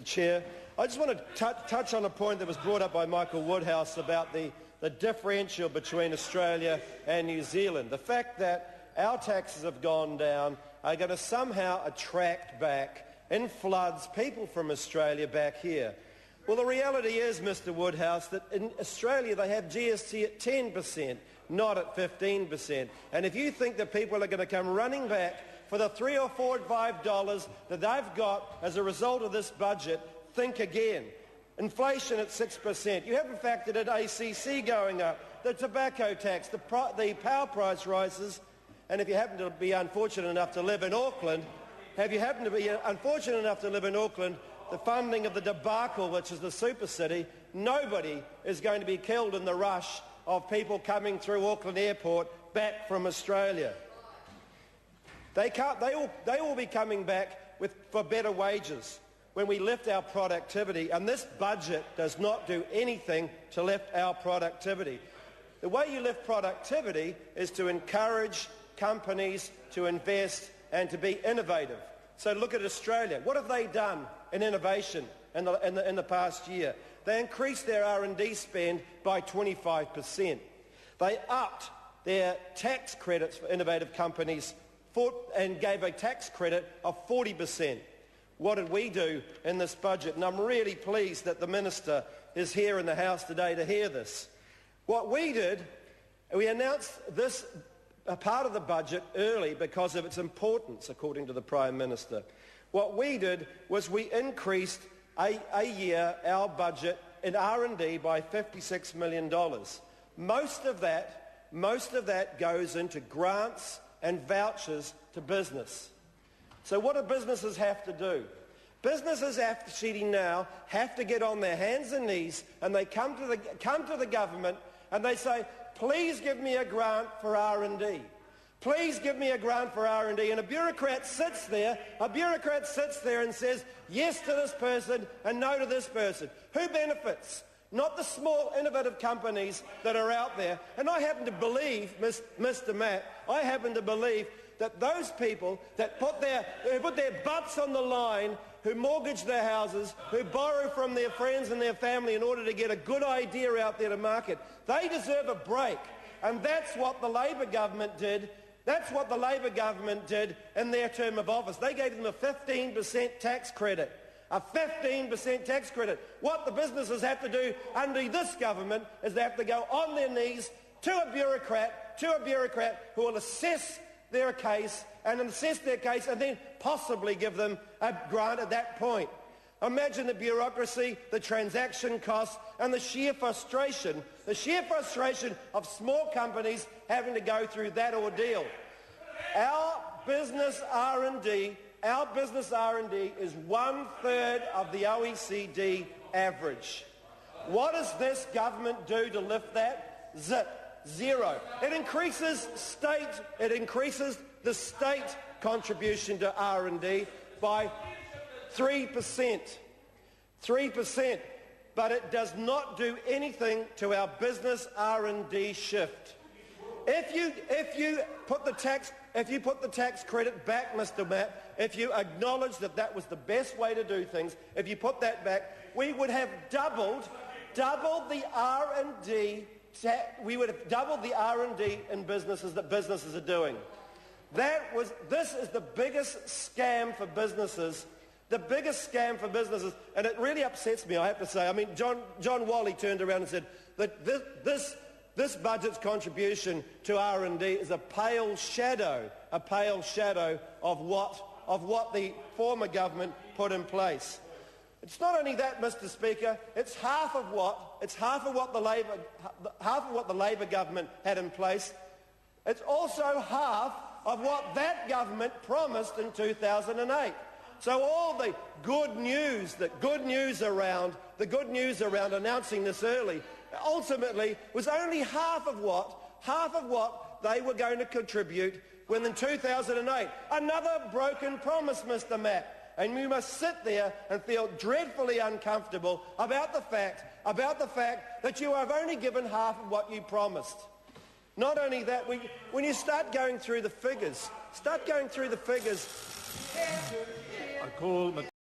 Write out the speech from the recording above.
Mr Chair. I just want to touch on a point that was brought up by Michael Woodhouse about the differential between Australia and New Zealand. The fact that our taxes have gone down are going to somehow attract back, in floods, people from Australia back here. Well, the reality is, Mr Woodhouse, that in Australia they have GST at 10%, not at 15%. And if you think that people are going to come running back for the $3 or $4 or $5 that they've got as a result of this budget, think again. Inflation at 6%. You haven't factored in ACC going up, the tobacco tax, the power price rises, and if you happen to be unfortunate enough to live in Auckland, the funding of the debacle, which is the super city, nobody is going to be killed in the rush of people coming through Auckland Airport back from Australia. They will be coming back for better wages when we lift our productivity, and this budget does not do anything to lift our productivity. The way you lift productivity is to encourage companies to invest and to be innovative. So look at Australia. What have they done in innovation in the past year? They increased their R&D spend by 25%. They upped their tax credits for innovative companies and gave a tax credit of 40%. What did we do in this budget? And I'm really pleased that the Minister is here in the House today to hear this. What we did, we announced this part of the budget early because of its importance, according to the Prime Minister. What we did was we increased a year our budget in R&D by $56 million. Most of that goes into grants and vouchers to business. So what do businesses have to do? Businesses actually now have to get on their hands and knees, and they come to the government and they say, please give me a grant for R&D. Please give me a grant for R&D. And a bureaucrat sits there and says yes to this person and no to this person. Who benefits? Not the small innovative companies that are out there. And I happen to believe, Mr Matt, that those people that put their butts on the line, who mortgage their houses, who borrow from their friends and their family in order to get a good idea out there to market, they deserve a break. And that's what the Labor government did. That's what the Labor government did in their term of office. They gave them a 15% tax credit. A 15% tax credit. What the businesses have to do under this government is they have to go on their knees to a bureaucrat who will assess their case and then possibly give them a grant at that point. Imagine the bureaucracy, the transaction costs, and the sheer frustration of small companies having to go through that ordeal. Our business R&D is 1/3 of the OECD average. What does this government do to lift that? Zero. It increases the state contribution to R&D by 3%. 3%. But it does not do anything to our business R&D shift. If you put the tax credit back, Mr Matt, if you acknowledge that that was the best way to do things, if you put that back, we would have doubled the R&D. We would have doubled the R&D in businesses that businesses are doing. This is the biggest scam for businesses. The biggest scam for businesses, and it really upsets me, I have to say. I mean, John Wally turned around and said that this budget's contribution to R&D is a pale shadow of what the former government put in place. It's not only that, Mr Speaker. It's half of what the Labor government had in place. It's also half of what that government promised in 2008. So all the good news around announcing this early, ultimately was only half of what they were going to contribute when in 2008. Another broken promise, Mr Matt. And we must sit there and feel dreadfully uncomfortable about the fact that you have only given half of what you promised. Not only that, when you start going through the figures, I call